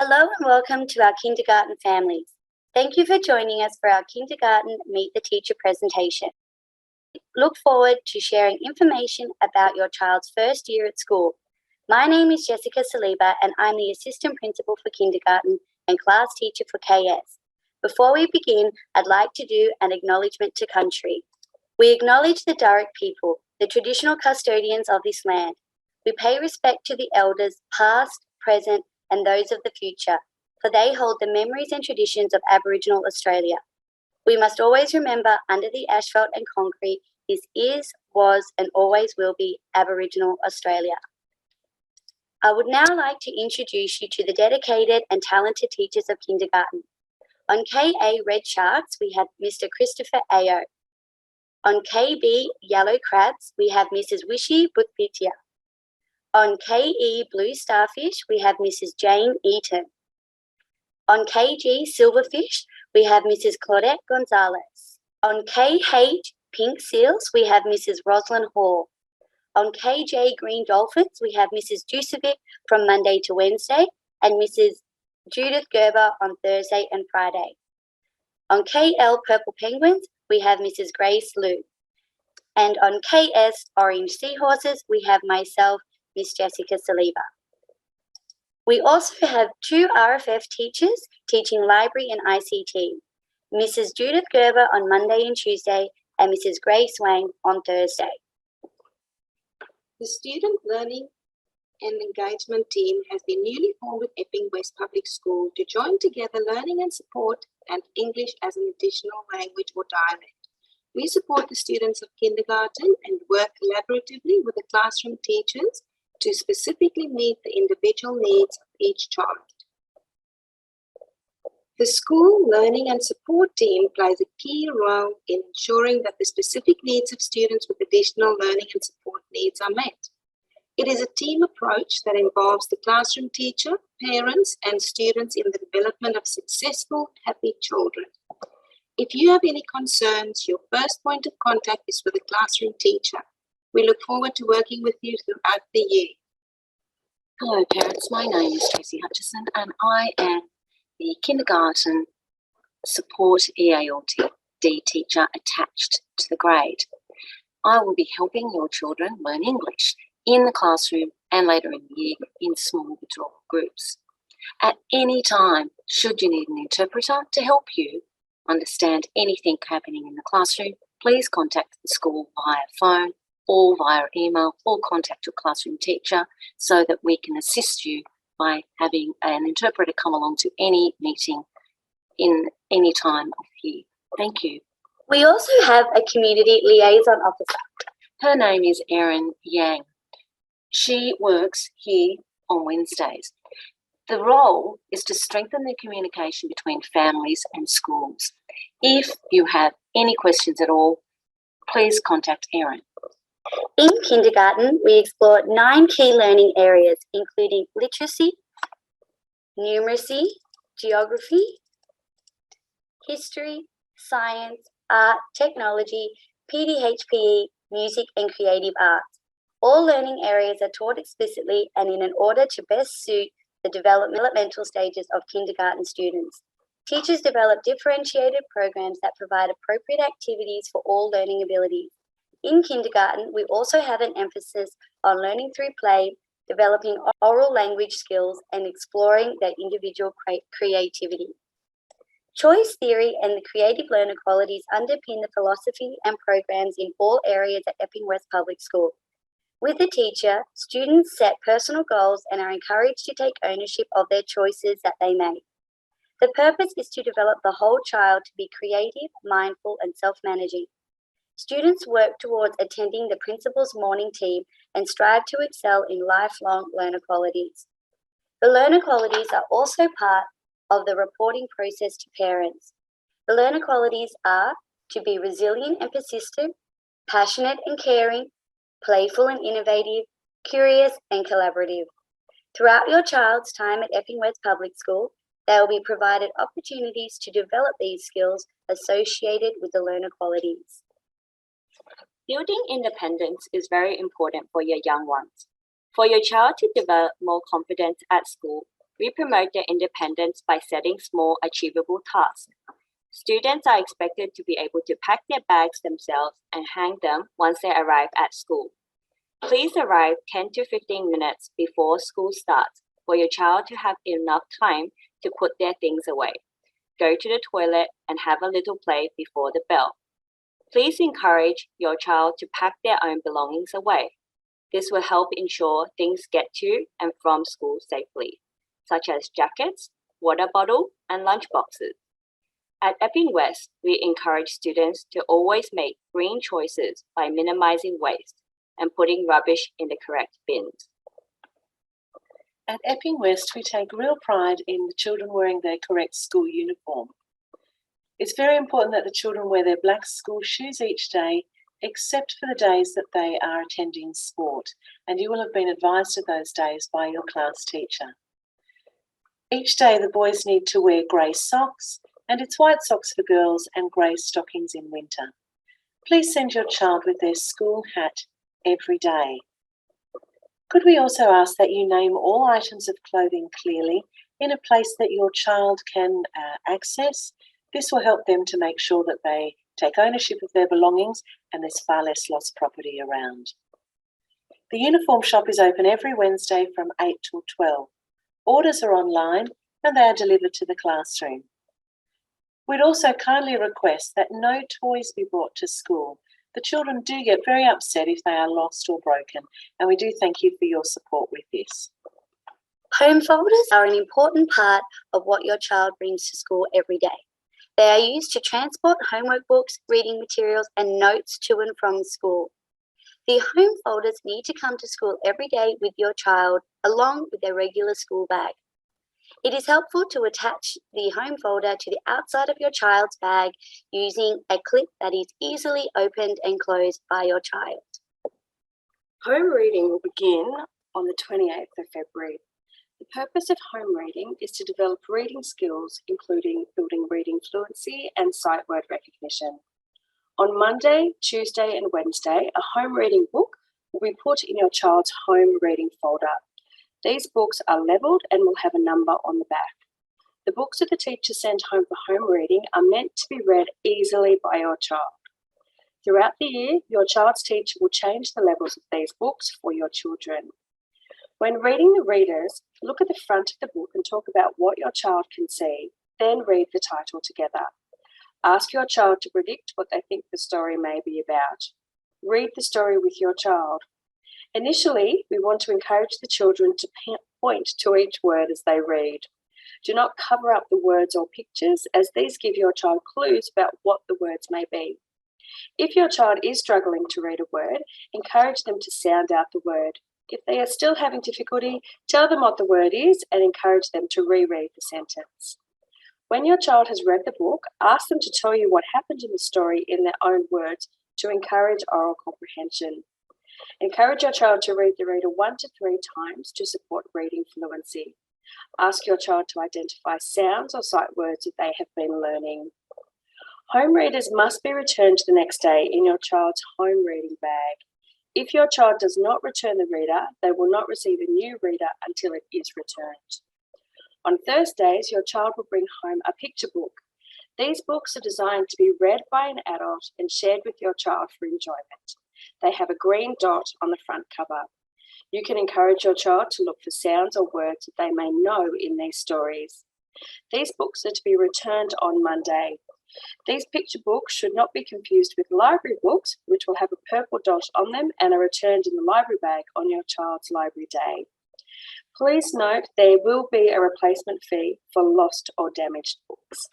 Hello and welcome to our kindergarten families. Thank you for joining us for our kindergarten Meet the Teacher presentation. Look forward to sharing information about your child's first year at school. My name is Jessica Saliba and I'm the Assistant Principal for Kindergarten and Class Teacher for KS. Before we begin, I'd like to do an acknowledgement to country. We acknowledge the Dialect people, the traditional custodians of this land. We pay respect to the elders, past, present, and those of the future, for they hold the memories and traditions of Aboriginal Australia. We must always remember, under the asphalt and concrete, this is, was, and always will be Aboriginal Australia. I would now like to introduce you to the dedicated and talented teachers of kindergarten. On KA Red Sharks, we have Mr. Christopher Ayo. On KB Yellow Crabs, we have Mrs. Wishy Butpitia. On KE Blue Starfish, we have Mrs. Jane Eaton. On KG Silverfish, we have Mrs. Claudette Gonzalez. On KH Pink Seals, we have Mrs. Rosalind Hall. On KJ Green Dolphins, we have Mrs. Jucevic from Monday to Wednesday and Mrs. Judith Gerber on Thursday and Friday. On KL Purple Penguins, we have Mrs. Grace Liu. And on KS Orange Seahorses, we have myself, Miss Jessica Saliba. We also have two RFF teachers teaching library and ICT, Mrs. Judith Gerber on Monday and Tuesday and Mrs. Grace Wang on Thursday. The Student Learning and Engagement team has been newly formed with Epping West Public School to join together learning and support and English as an additional language or dialect. We support the students of kindergarten and work collaboratively with the classroom teachers to specifically meet the individual needs of each child. The school learning and support team plays a key role in ensuring that the specific needs of students with additional learning and support needs are met. It is a team approach that involves the classroom teacher, parents, and students in the development of successful, happy children. If you have any concerns, your first point of contact is with the classroom teacher. We look forward to working with you throughout the year. Hello parents, my name is Tracy Hutchison and I am the Kindergarten Support EALD teacher attached to the grade. I will be helping your children learn English in the classroom and later in the year in small withdrawal groups. At any time, should you need an interpreter to help you understand anything happening in the classroom, please contact the school via phone or via email or contact your classroom teacher so that we can assist you by having an interpreter come along to any meeting in any time of year. Thank you. We also have a community liaison officer. Her name is Erin Yang. She works here on Wednesdays. The role is to strengthen the communication between families and schools. If you have any questions at all, please contact Erin. In kindergarten, we explore 9 key learning areas, including literacy, numeracy, geography, history, science, art, technology, PDHPE, music, and creative arts. All learning areas are taught explicitly and in an order to best suit the developmental stages of kindergarten students. Teachers develop differentiated programs that provide appropriate activities for all learning abilities. In kindergarten, we also have an emphasis on learning through play, developing oral language skills, and exploring their individual creativity. Choice theory and the creative learner qualities underpin the philosophy and programs in all areas at Epping West Public School. With the teacher, students set personal goals and are encouraged to take ownership of their choices that they make. The purpose is to develop the whole child to be creative, mindful, and self-managing. Students work towards attending the principal's morning team and strive to excel in lifelong learner qualities. The learner qualities are also part of the reporting process to parents. The learner qualities are to be resilient and persistent, passionate and caring, playful and innovative, curious and collaborative. Throughout your child's time at Epping West Public School, they will be provided opportunities to develop these skills associated with the learner qualities. Building independence is very important for your young ones. For your child to develop more confidence at school, We promote their independence by setting small, achievable tasks. Students are expected to be able to pack their bags themselves and hang them once they arrive at school. Please arrive 10 to 15 minutes before school starts for your child to have enough time to put their things away. Go to the toilet and have a little play before the bell. Please encourage your child to pack their own belongings away. This will help ensure things get to and from school safely, such as jackets, water bottle, and lunch boxes. At Epping West, we encourage students to always make green choices by minimizing waste and putting rubbish in the correct bins. At Epping West, we take real pride in the children wearing their correct school uniform. It's very important that the children wear their black school shoes each day, except for the days that they are attending sport, and you will have been advised of those days by your class teacher. Each day the boys need to wear grey socks, and it's white socks for girls and grey stockings in winter. Please send your child with their school hat every day. Could we also ask that you name all items of clothing clearly in a place that your child can access? This will help them to make sure that they take ownership of their belongings and there's far less lost property around. The uniform shop is open every Wednesday from 8 till 12. Orders are online and they are delivered to the classroom. We'd also kindly request that no toys be brought to school. The children do get very upset if they are lost or broken, and we do thank you for your support with this. Home folders are an important part of what your child brings to school every day. They are used to transport homework books, reading materials, and notes to and from school. The home folders need to come to school every day with your child, along with their regular school bag. It is helpful to attach the home folder to the outside of your child's bag using a clip that is easily opened and closed by your child. Home reading will begin on the 28th of February. The purpose of home reading is to develop reading skills, including building reading fluency and sight word recognition. On Monday, Tuesday, and Wednesday, a home reading book will be put in your child's home reading folder. These books are labelled and will have a number on the back. The books that the teacher sent home for home reading are meant to be read easily by your child. Throughout the year, your child's teacher will change the levels of these books for your children. When reading the readers, look at the front of the book and talk about what your child can see, then read the title together. Ask your child to predict what they think the story may be about. Read the story with your child. Initially, we want to encourage the children to point to each word as they read. Do not cover up the words or pictures, as these give your child clues about what the words may be. If your child is struggling to read a word, encourage them to sound out the word. If they are still having difficulty, tell them what the word is and encourage them to reread the sentence. When your child has read the book, ask them to tell you what happened in the story in their own words to encourage oral comprehension. Encourage your child to read the reader 1 to 3 times to support reading fluency. Ask your child to identify sounds or sight words that they have been learning. Home readers must be returned the next day in your child's home reading bag. If your child does not return the reader, they will not receive a new reader until it is returned. On Thursdays, your child will bring home a picture book. These books are designed to be read by an adult and shared with your child for enjoyment. They have a green dot on the front cover. You can encourage your child to look for sounds or words that they may know in these stories. These books are to be returned on Monday. These picture books should not be confused with library books, which will have a purple dot on them and are returned in the library bag on your child's library day. Please note there will be a replacement fee for lost or damaged books.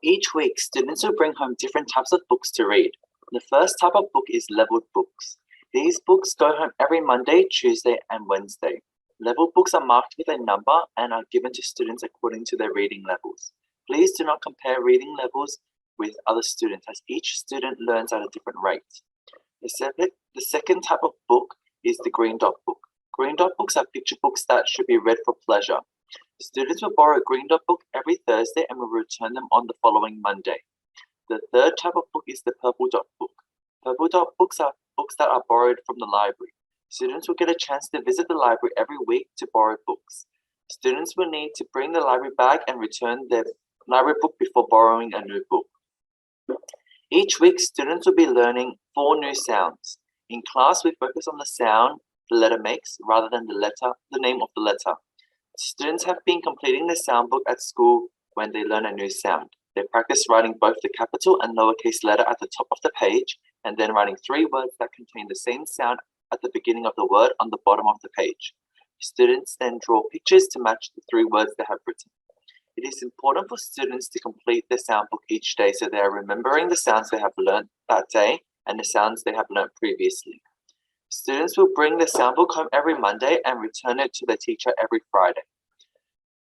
Each week, students will bring home different types of books to read. The first type of book is labelled books. These books go home every Monday, Tuesday, and Wednesday. Labelled books are marked with a number and are given to students according to their reading levels. Please do not compare reading levels with other students, as each student learns at a different rate. The second type of book is the green dot book. Green dot books are picture books that should be read for pleasure. Students will borrow a green dot book every Thursday and will return them on the following Monday. The third type of book is the purple dot book. Purple dot books are books that are borrowed from the library. Students will get a chance to visit the library every week to borrow books. Students will need to bring the library bag and return their library book before borrowing a new book. Each week, students will be learning 4 new sounds. In class, we focus on the sound the letter makes rather than the name of the letter. Students have been completing the sound book at school when they learn a new sound. They practice writing both the capital and lowercase letter at the top of the page, and then writing 3 words that contain the same sound at the beginning of the word on the bottom of the page. Students then draw pictures to match the 3 words they have written. It is important for students to complete their sound book each day so they are remembering the sounds they have learned that day and the sounds they have learned previously. Students will bring the sound book home every Monday and return it to their teacher every Friday.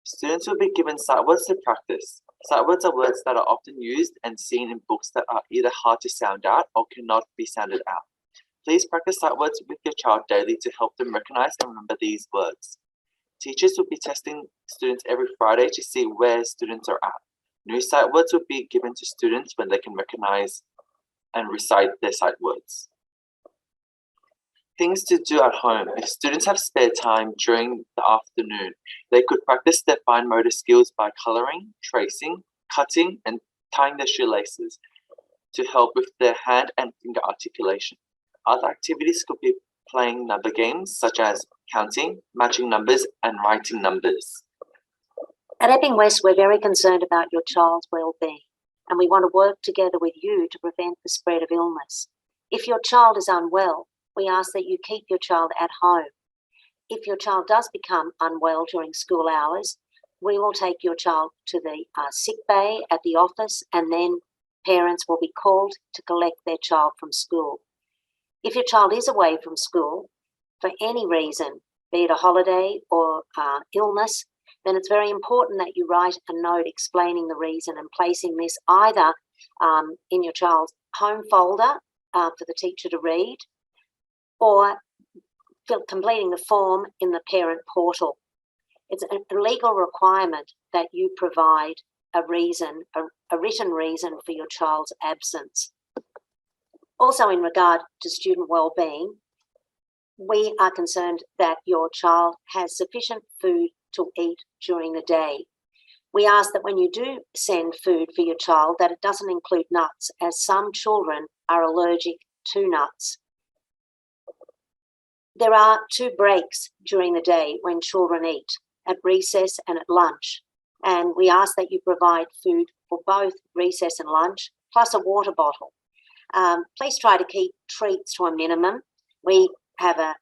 Students will be given sight words to practice. Sight words are words that are often used and seen in books that are either hard to sound out or cannot be sounded out. Please practice sight words with your child daily to help them recognize and remember these words. Teachers will be testing students every Friday to see where students are at. New sight words will be given to students when they can recognize and recite their sight words. Things to do at home. If students have spare time during the afternoon, they could practice their fine motor skills by coloring, tracing, cutting, and tying their shoelaces to help with their hand and finger articulation. Other activities could be playing number games such as counting, matching numbers, and writing numbers. At Epping West, we're very concerned about your child's well-being, and we want to work together with you to prevent the spread of illness. If your child is unwell, we ask that you keep your child at home. If your child does become unwell during school hours, we will take your child to the sick bay at the office, and then parents will be called to collect their child from school. If your child is away from school for any reason, be it a holiday or illness, then it's very important that you write a note explaining the reason and placing this either in your child's home folder for the teacher to read, or completing the form in the parent portal. It's a legal requirement that you provide a reason, a written reason for your child's absence. Also, in regard to student wellbeing, we are concerned that your child has sufficient food to eat during the day. We ask that when you do send food for your child, that it doesn't include nuts, as some children are allergic to nuts. There are 2 breaks during the day when children eat, at recess and at lunch, and we ask that you provide food for both recess and lunch, plus a water bottle. Please try to keep treats to a minimum. We have a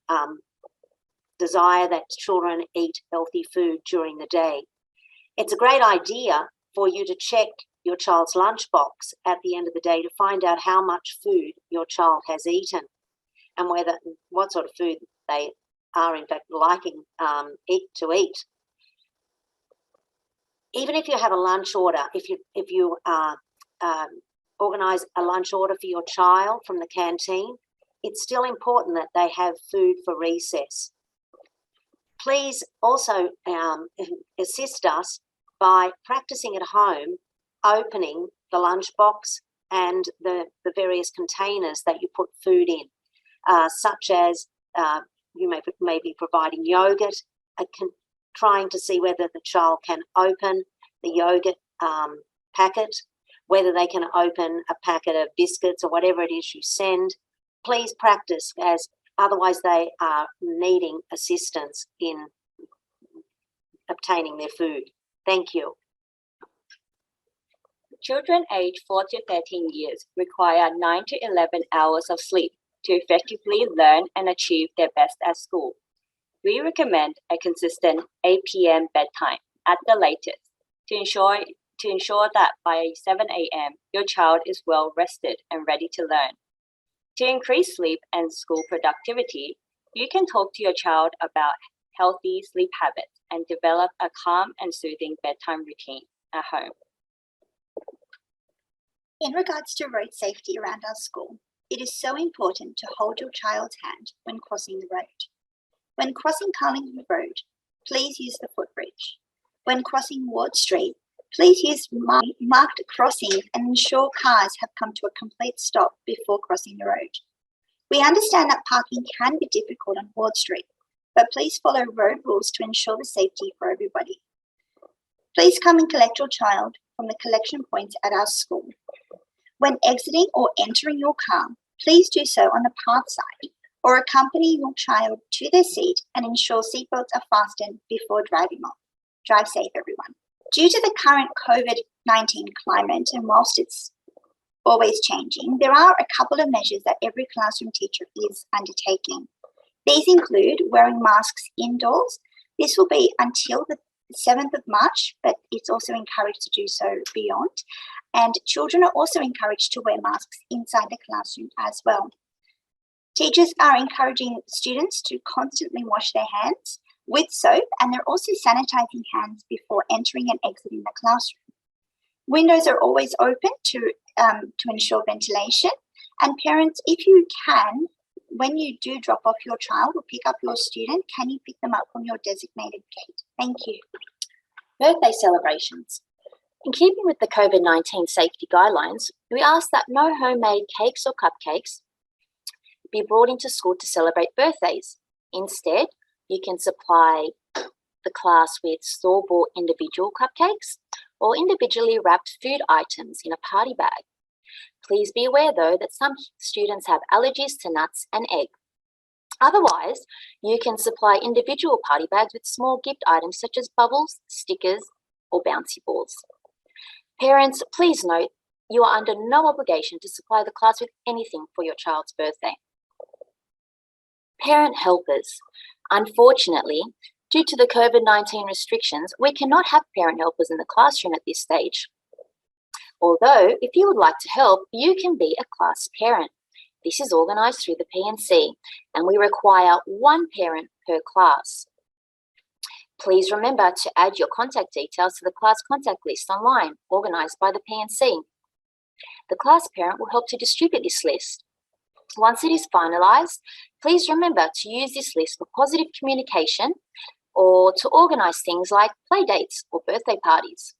desire that children eat healthy food during the day. It's a great idea for you to check your child's lunchbox at the end of the day to find out how much food your child has eaten and what sort of food they are in fact liking to eat. Even if you have a lunch order, if you organise a lunch order for your child from the canteen, it's still important that they have food for recess. Please also assist us by practicing at home opening the lunchbox and the various containers that you put food in, such as you may be providing yogurt, trying to see whether the child can open the yogurt packet, whether they can open a packet of biscuits or whatever it is you send. Please practice, as otherwise they are needing assistance in obtaining their food. Thank you. Children aged 4 to 13 years require 9 to 11 hours of sleep to effectively learn and achieve their best at school. We recommend a consistent 8 p.m. bedtime at the latest to ensure that by 7 a.m. your child is well rested and ready to learn. To increase sleep and school productivity, you can talk to your child about healthy sleep habits and develop a calm and soothing bedtime routine at home. In regards to road safety around our school, it is so important to hold your child's hand when crossing the road. When crossing Carlingford Road, please use the footbridge. When crossing Ward Street, please use marked crossings and ensure cars have come to a complete stop before crossing the road. We understand that parking can be difficult on Ward Street, but please follow road rules to ensure the safety for everybody. Please come and collect your child from the collection points at our school. When exiting or entering your car, please do so on the path side or accompany your child to their seat and ensure seatbelts are fastened before driving off. Drive safe, everyone. Due to the current COVID-19 climate, and whilst it's always changing, there are a couple of measures that every classroom teacher is undertaking. These include wearing masks indoors. This will be until the 7th of March, but it's also encouraged to do so beyond. And children are also encouraged to wear masks inside the classroom as well. Teachers are encouraging students to constantly wash their hands with soap, and they're also sanitizing hands before entering and exiting the classroom. Windows are always open to ensure ventilation. And parents, if you can, when you do drop off your child or pick up your student, can you pick them up from your designated gate? Thank you. Birthday celebrations. In keeping with the COVID-19 safety guidelines, we ask that no homemade cakes or cupcakes be brought into school to celebrate birthdays. Instead, you can supply the class with store-bought individual cupcakes or individually wrapped food items in a party bag. Please be aware, though, that some students have allergies to nuts and egg. Otherwise, you can supply individual party bags with small gift items such as bubbles, stickers, or bouncy balls. Parents, please note, you are under no obligation to supply the class with anything for your child's birthday. Parent helpers. Unfortunately, due to the COVID-19 restrictions, we cannot have parent helpers in the classroom at this stage. Although, if you would like to help, you can be a class parent. This is organised through the P&C, and we require one parent per class. Please remember to add your contact details to the class contact list online, organised by the P&C. The class parent will help to distribute this list. Once it is finalised, please remember to use this list for positive communication or to organise things like play dates or birthday parties.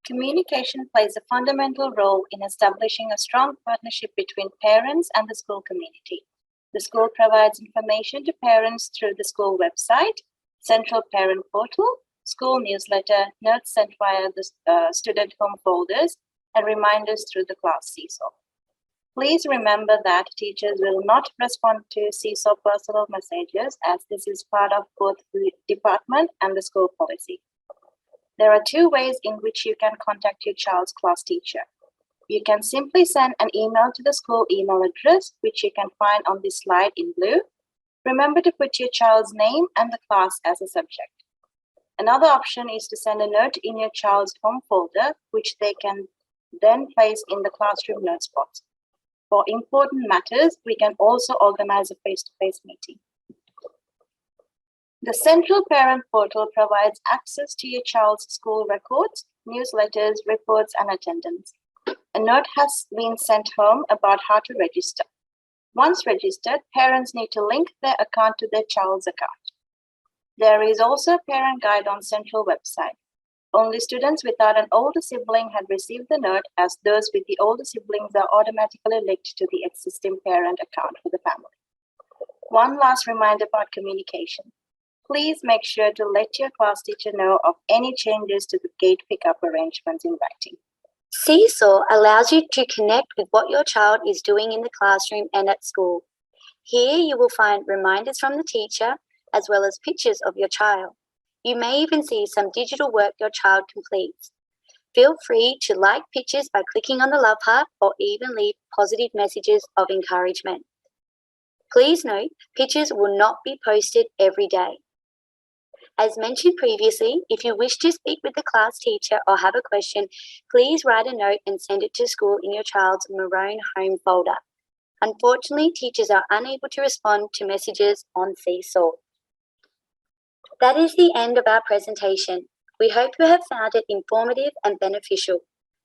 Communication plays a fundamental role in establishing a strong partnership between parents and the school community. The school provides information to parents through the school website, central parent portal, school newsletter, notes sent via the student home folders, and reminders through the class Seesaw. Please remember that teachers will not respond to Seesaw personal messages, as this is part of both the department and the school policy. There are two ways in which you can contact your child's class teacher. You can simply send an email to the school email address, which you can find on this slide in blue. Remember to put your child's name and the class as a subject. Another option is to send a note in your child's home folder, which they can then place in the classroom notes box. For important matters, we can also organize a face-to-face meeting. The Central Parent Portal provides access to your child's school records, newsletters, reports, and attendance. A note has been sent home about how to register. Once registered, parents need to link their account to their child's account. There is also a parent guide on Central website. Only students without an older sibling had received the note, as those with the older siblings are automatically linked to the existing parent account for the family. One last reminder about communication. Please make sure to let your class teacher know of any changes to the gate pickup arrangements in writing. Seesaw allows you to connect with what your child is doing in the classroom and at school. Here you will find reminders from the teacher, as well as pictures of your child. You may even see some digital work your child completes. Feel free to like pictures by clicking on the love heart or even leave positive messages of encouragement. Please note, pictures will not be posted every day. As mentioned previously, if you wish to speak with the class teacher or have a question, please write a note and send it to school in your child's maroon home folder. Unfortunately, teachers are unable to respond to messages on Seesaw. That is the end of our presentation. We hope you have found it informative and beneficial.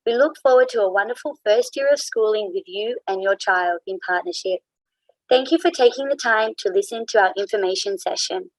We look forward to a wonderful first year of schooling with you and your child in partnership. Thank you for taking the time to listen to our information session.